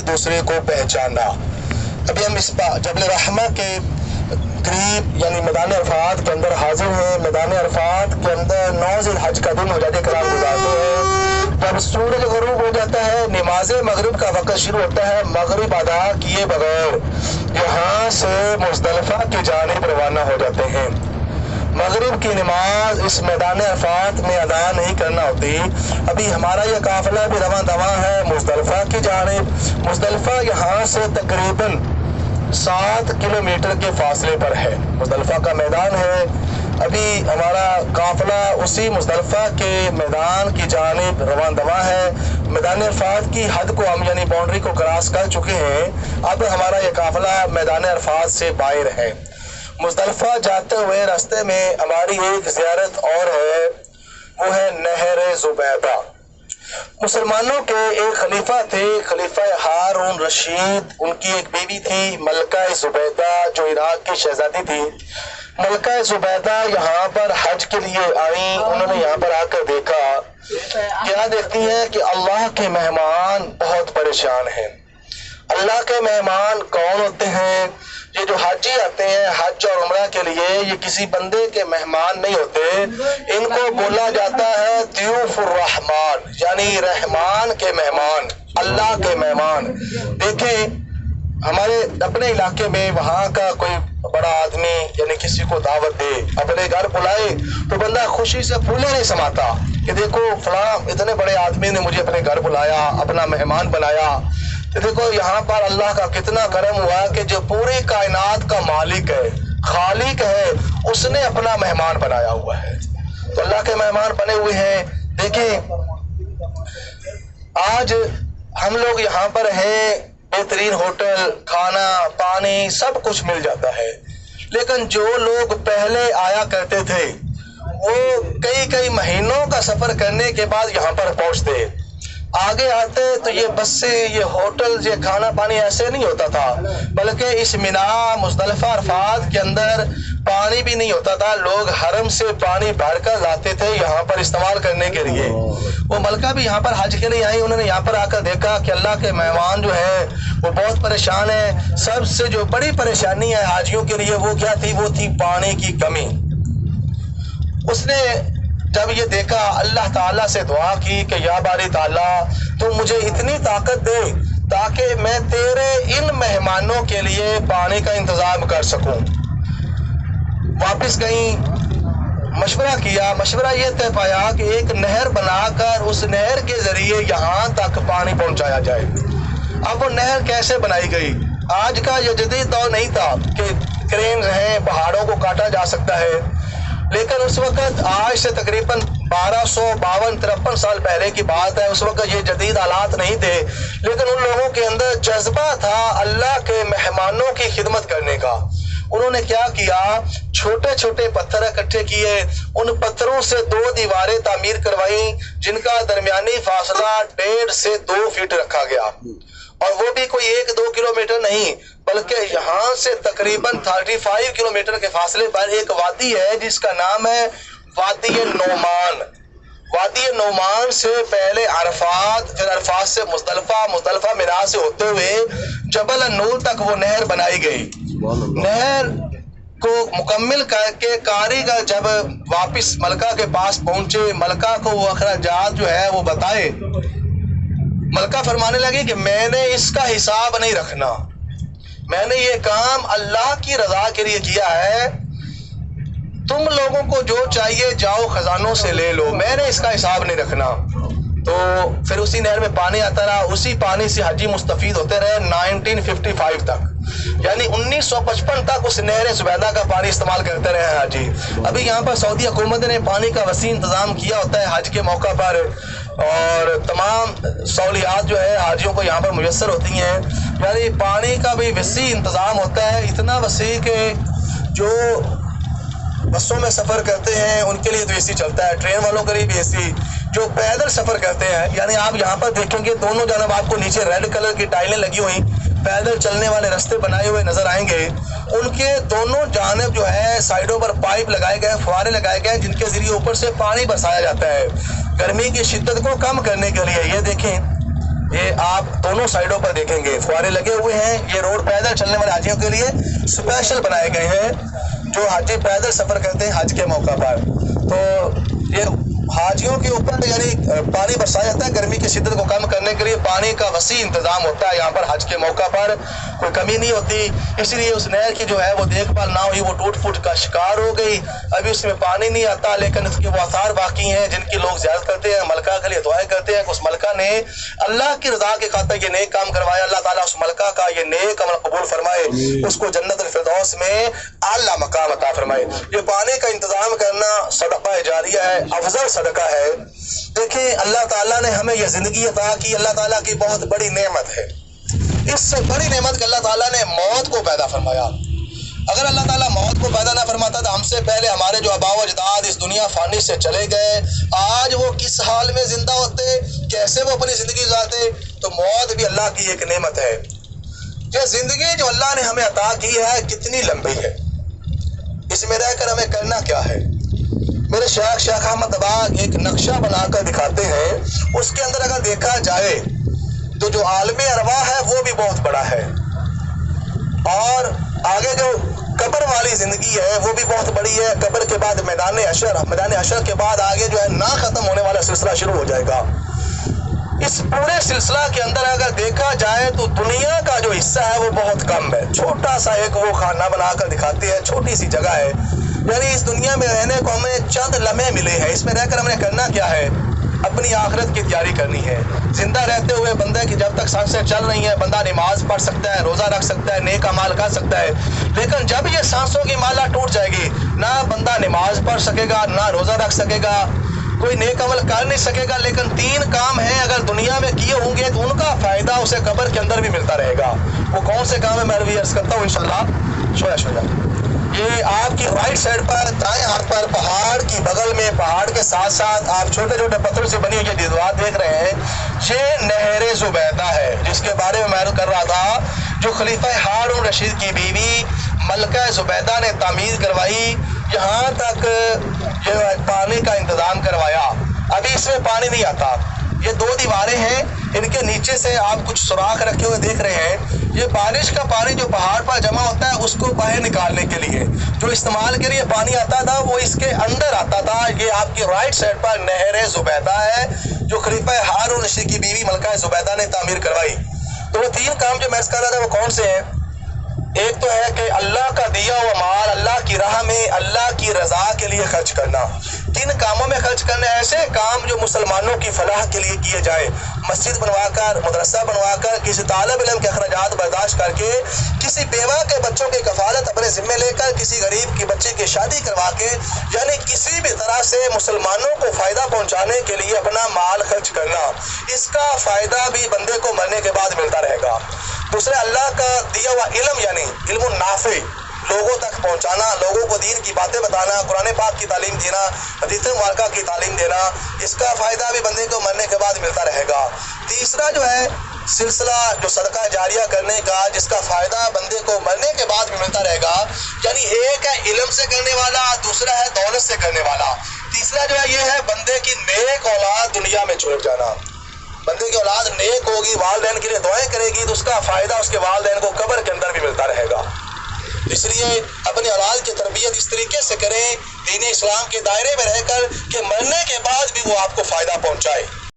दूसरे को पहचाना। अभी हम इस जबल रहमा के करीब यानी मैदान अरफात के अंदर हाजिर हैं। मैदान अरफात के अंदर 9 ज़िलहज का दिन हज्जाज कराम गुजारते हैं। जब सूरज गरूब हो जाता है, नमाज मगरिब का वक्त शुरू होता है। मगरिब अदा किए बगैर यहाँ से मुज़दलिफ़ा की जानिब रवाना हो जाते हैं। मगरिब की नमाज इस मैदान अरफात में अदा नहीं करना होती। अभी हमारा यह काफिला भी रवां दवां है मुज़दलिफ़ा की जानिब। मुज़दलिफ़ा यहाँ से तकरीबन 7 किलोमीटर के फासले पर है। मुज़दलिफ़ा का मैदान है। अभी हमारा काफिला उसी मुज़दलिफ़ा के मैदान की जानिब रवां दवां है। मैदान अरफात की हद को हम यानी बाउंड्री को क्रॉस कर चुके हैं। अब हमारा यह काफिला मैदान अरफात से बाहर है। मुज़दलिफ़ा जाते हुए रास्ते में हमारी एक ज़ियारत और है, वो है नहर ज़ुबैदा। मुसलमानों के एक खलीफा थे, खलीफा हारून रशीद। उनकी एक बीवी थी मलका ज़ुबैदा, जो इराक की शहजादी थी। मलका ज़ुबैदा यहाँ पर हज के लिए आई। उन्होंने यहाँ पर आकर देखा, क्या देखती है कि अल्लाह के मेहमान बहुत परेशान हैं। अल्लाह के मेहमान कौन होते हैं? ये जो हाजी आते हैं हज और उम्रा के लिए, ये किसी बंदे के मेहमान नहीं होते। इनको बोला जाता है दयूफुर रहमान, यानी रहमान के मेहमान, अल्लाह के मेहमान। देखें, हमारे अपने इलाके में वहाँ का कोई बड़ा आदमी यानी किसी को दावत दे, अपने घर बुलाए, तो बंदा खुशी से फूले नहीं समाता कि देखो फलां इतने बड़े आदमी ने मुझे अपने घर बुलाया, अपना मेहमान बनाया। तो देखो यहाँ पर अल्लाह का कितना करम हुआ कि जो पूरी कायनात का मालिक है, खालिक है, उसने अपना मेहमान बनाया हुआ है। तो अल्लाह के मेहमान बने हुए हैं। देखें, आज हम लोग यहाँ पर हैं, बेहतरीन होटल, खाना पानी सब कुछ मिल जाता है। लेकिन जो लोग पहले आया करते थे वो कई कई महीनों का सफर करने के बाद यहाँ पर पहुँचते। आगे आते तो ये बसें, ये होटल, ये खाना पानी ऐसे नहीं होता था, बल्कि इस मिना मुज़दलिफ़ा अरफात के अंदर पानी भी नहीं होता था। लोग हरम से पानी भर कर लाते थे यहाँ पर इस्तेमाल करने के लिए। वो मलका भी यहाँ पर हज के लिए आई। उन्होंने यहाँ पर आकर देखा कि अल्लाह के मेहमान जो है वो बहुत परेशान है। सबसे जो बड़ी परेशानी है हाजियों के लिए वो क्या थी? वो थी पानी की कमी। उसने जब ये देखा, अल्लाह ताला से दुआ की कि या बारी ताला, तू मुझे इतनी ताकत दे ताकि मैं तेरे इन मेहमानों के लिए पानी का इंतजाम कर सकूं। वापस गई, मशवरा किया। मशवरा ये तय पाया कि एक नहर बनाकर उस नहर के जरिए यहाँ तक पानी पहुँचाया जाए। अब वो नहर कैसे बनाई गई? आज का ये जदीद दौर नहीं था कि क्रेन है, पहाड़ों को काटा जा सकता है। लेकिन उस वक्त, आज से तकरीबन 1252-53 साल पहले की बात है, उस वक्त ये जदीद हालात नहीं थे। लेकिन उन लोगों के अंदर जज्बा था अल्लाह के मेहमानों की खिदमत करने का। उन्होंने क्या किया? छोटे छोटे पत्थर इकट्ठे किए, उन पत्थरों से 2 दीवारें तामीर करवाई, जिनका दरमियानी फासला 1.5 से 2 फीट रखा गया। और वो भी कोई 1-2 किलोमीटर नहीं, बल्कि यहाँ से तकरीबन 35 किलोमीटर के फासले पर एक वादी है जिसका नाम है वादी नौमान। वादी नौमान से पहले अरफात, फिर अरफात से मुज़दलिफ़ा, मुज़दलिफ़ा मिना से होते हुए जबल नूर तक वो नहर बनाई गई। नहर को मुकम्मिल करके कारीगर जब वापस मलका के पास पहुंचे, मलका को वो अखराजात जो है वो बताए। मलका फरमाने लगी कि मैंने इसका हिसाब नहीं रखना, मैंने ये काम अल्लाह की रजा के लिए किया है। तुम लोगों को जो चाहिए जाओ खजानों से ले लो, मैंने इसका हिसाब नहीं रखना। तो फिर उसी नहर में पानी आता रहा, उसी पानी से हाजी मुस्तफीद होते रहे 1955 तक, यानी 1955 तक उस नहर ज़ुबैदा का पानी इस्तेमाल करते रहे हाजी। अभी यहाँ पर सऊदी हुकूमत ने पानी का वसी इंतज़ाम किया होता है हज के मौका पर, और तमाम सहूलियात जो है हाजियों को यहाँ पर मुयस्सर होती हैं। यानी पानी का भी वसी इंतज़ाम होता है, इतना वसी कि जो बसों में सफ़र करते हैं उनके लिए तो एसी चलता है, ट्रेन वालों के लिए भी एसी। जो पैदल सफ़र करते हैं, यानी आप यहाँ पर देखेंगे दोनों जानब आपको नीचे रेड कलर की टाइलें लगी हुई, पैदल चलने वाले रास्ते बनाए हुए नजर आएंगे। उनके दोनों जानब जो है साइडों पर पाइप लगाए गए, फुहारे लगाए गए, जिनके जरिए ऊपर से पानी बरसाया जाता है गर्मी की शिद्दत को कम करने के लिए। ये देखें, یہ آپ دونوں سائڈوں پر دیکھیں گے فوارے لگے ہوئے ہیں. یہ روڈ پیدل چلنے والے حاجیوں کے لیے اسپیشل بنائے گئے ہیں جو حاجی پیدل سفر کرتے ہیں حج کے موقع پر. تو یہ حاجیوں کے اوپر یعنی پانی برسایا جاتا ہے گرمی کی شدت کو کم کرنے کے لیے. پانی کا وسیع انتظام ہوتا ہے یہاں پر حج کے موقع پر, کوئی کمی نہیں ہوتی. اس لیے اس نہر کی جو ہے وہ دیکھ بھال نہ ہوئی, وہ ٹوٹ پھوٹ کا شکار ہو گئی. ابھی اس میں پانی نہیں آتا لیکن اس کے وہ آثار باقی ہیں جن کی لوگ زیارت کرتے ہیں, ملکہ کے لیے دعائیں کرتے ہیں. اس ملکہ نے اللہ کی رضا کے خاطر یہ نیک کام کروایا. اللہ تعالیٰ اس ملکہ کا یہ نیک عمل قبول فرمائے, اس کو جنت الفردوس میں اعلیٰ مقام عطا فرمائے. یہ پانی کا انتظام کرنا صدقہ جاریہ ہے, افضل صدقہ ہے. دیکھیں اللہ تعالیٰ نے ہمیں یہ زندگی عطا کی, اللہ تعالیٰ کی بہت بڑی نعمت ہے. اس سے بڑی نعمت کہ اللہ تعالیٰ نے موت کو پیدا فرمایا. اگر اللہ تعالیٰ موت کو پیدا نہ فرماتا تو ہم سے پہلے ہمارے جو آباء و اجداد اس دنیا فانی سے چلے گئے, آج وہ کس حال میں زندہ ہوتے, کیسے وہ اپنی زندگی گزارتے. تو موت بھی اللہ کی ایک نعمت ہے. یہ زندگی جو اللہ نے ہمیں عطا کی ہے کتنی لمبی ہے, اس میں رہ کر ہمیں کرنا کیا ہے. میرے شیخ احمد باغ ایک نقشہ بنا کر دکھاتے ہیں. اس کے اندر اگر دیکھا جائے تو جو عالم ارواح ہے وہ بھی بہت بڑا ہے, اور آگے جو قبر والی زندگی ہے وہ بھی بہت بڑی ہے. قبر کے بعد میدان حشر کے بعد آگے جو ہے نہ ختم ہونے والا سلسلہ شروع ہو جائے گا. اس پورے سلسلہ کے اندر اگر دیکھا جائے تو دنیا کا جو حصہ ہے وہ بہت کم ہے. چھوٹا سا ایک وہ خانہ بنا کر دکھاتے ہیں, چھوٹی سی جگہ ہے. یعنی اس دنیا میں رہنے کو ہمیں چند لمحے ملے ہیں. اس میں رہ کر ہم نے کرنا کیا ہے, اپنی آخرت کی تیاری کرنی ہے. زندہ رہتے ہوئے بندے کی جب تک سانسیں چل رہی ہیں بندہ نماز پڑھ سکتا ہے, روزہ رکھ سکتا ہے, نیک اعمال کر سکتا ہے. لیکن جب یہ سانسوں کی مالا ٹوٹ جائے گی, نہ بندہ نماز پڑھ سکے گا, نہ روزہ رکھ سکے گا, کوئی نیک عمل کر نہیں سکے گا. لیکن 3 کام ہیں اگر دنیا میں کیے ہوں گے تو ان کا فائدہ اسے قبر کے اندر بھی ملتا رہے گا. وہ کون سے کام ہے میں بھی عرض کرتا ہوں انشاءاللہ. شویا یہ آپ کی رائٹ سائڈ پر دائیں ہاتھ پر پہاڑ کی بغل میں, پہاڑ کے ساتھ ساتھ آپ چھوٹے چھوٹے پتھروں سے بنی ہوئی یہ دیوار دیکھ رہے ہیں. یہ نہر زبیدہ ہے جس کے بارے میں میں کر رہا تھا, جو خلیفہ ہارون رشید کی بیوی ملکہ زبیدہ نے تعمیر کروائی. یہاں تک یہ پانی کا انتظام کروایا. ابھی اس میں پانی نہیں آتا. یہ 2 دیواریں ہیں, ان کے نیچے سے آپ کچھ سوراخ رکھے ہوئے دیکھ رہے ہیں. یہ بارش کا پانی جو پہاڑ پر جمع ہوتا ہے اس کو باہر نکالنے کے لیے جو استعمال کے لیے پانی آتا تھا وہ اس کے اندر آتا تھا. یہ آپ کی رائٹ سائڈ پر نہر زبیدہ ہے جو خلیفہ ہارون رشید کی بیوی ملکہ زبیدہ نے تعمیر کروائی. تو وہ 3 کام جو میں کر رہا تھا وہ کون سے ہیں؟ ایک تو ہے کہ اللہ کا دیا ہوا مال اللہ کی راہ میں اللہ کی رضا کے لیے خرچ کرنا. 3 کاموں میں خرچ کرنا, ایسے کام جو مسلمانوں کی فلاح کے لیے کیے جائے. مسجد بنوا کر, مدرسہ بنوا کر, کسی طالب علم کے اخراجات برداشت کر کے, کسی بیوہ کے بچوں کی کفالت اپنے ذمہ لے کر, کسی غریب کی بچے کی شادی کروا کے, یعنی کسی بھی طرح سے مسلمانوں کو فائدہ پہنچانے کے لیے اپنا مال خرچ کرنا. اس کا فائدہ بھی بندے کو مرنے کے بعد ملتا رہے گا. دوسرے اللہ کا دیا ہوا علم یعنی علم النافع لوگوں تک پہنچانا, لوگوں کو دین کی باتیں بتانا, قرآن پاک کی تعلیم دینا, حدیث مبارکہ کی تعلیم دینا, اس کا فائدہ بھی بندے کو مرنے کے بعد ملتا رہے گا. تیسرا جو ہے سلسلہ جو صدقہ جاریہ کرنے کا جس کا فائدہ بندے کو مرنے کے بعد بھی ملتا رہے گا. یعنی ایک ہے علم سے کرنے والا, دوسرا ہے دولت سے کرنے والا, تیسرا جو ہے یہ ہے بندے کی نیک اولاد دنیا میں چھوڑ جانا. بندے کی اولاد نیک ہوگی, والدین کے لیے دعائیں کرے گی, تو اس کا فائدہ اس کے والدین کو قبر کے اندر بھی ملتا رہے گا. اس لیے اپنی اولاد کی تربیت اس طریقے سے کریں دین اسلام کے دائرے میں رہ کر کہ مرنے کے بعد بھی وہ آپ کو فائدہ پہنچائے.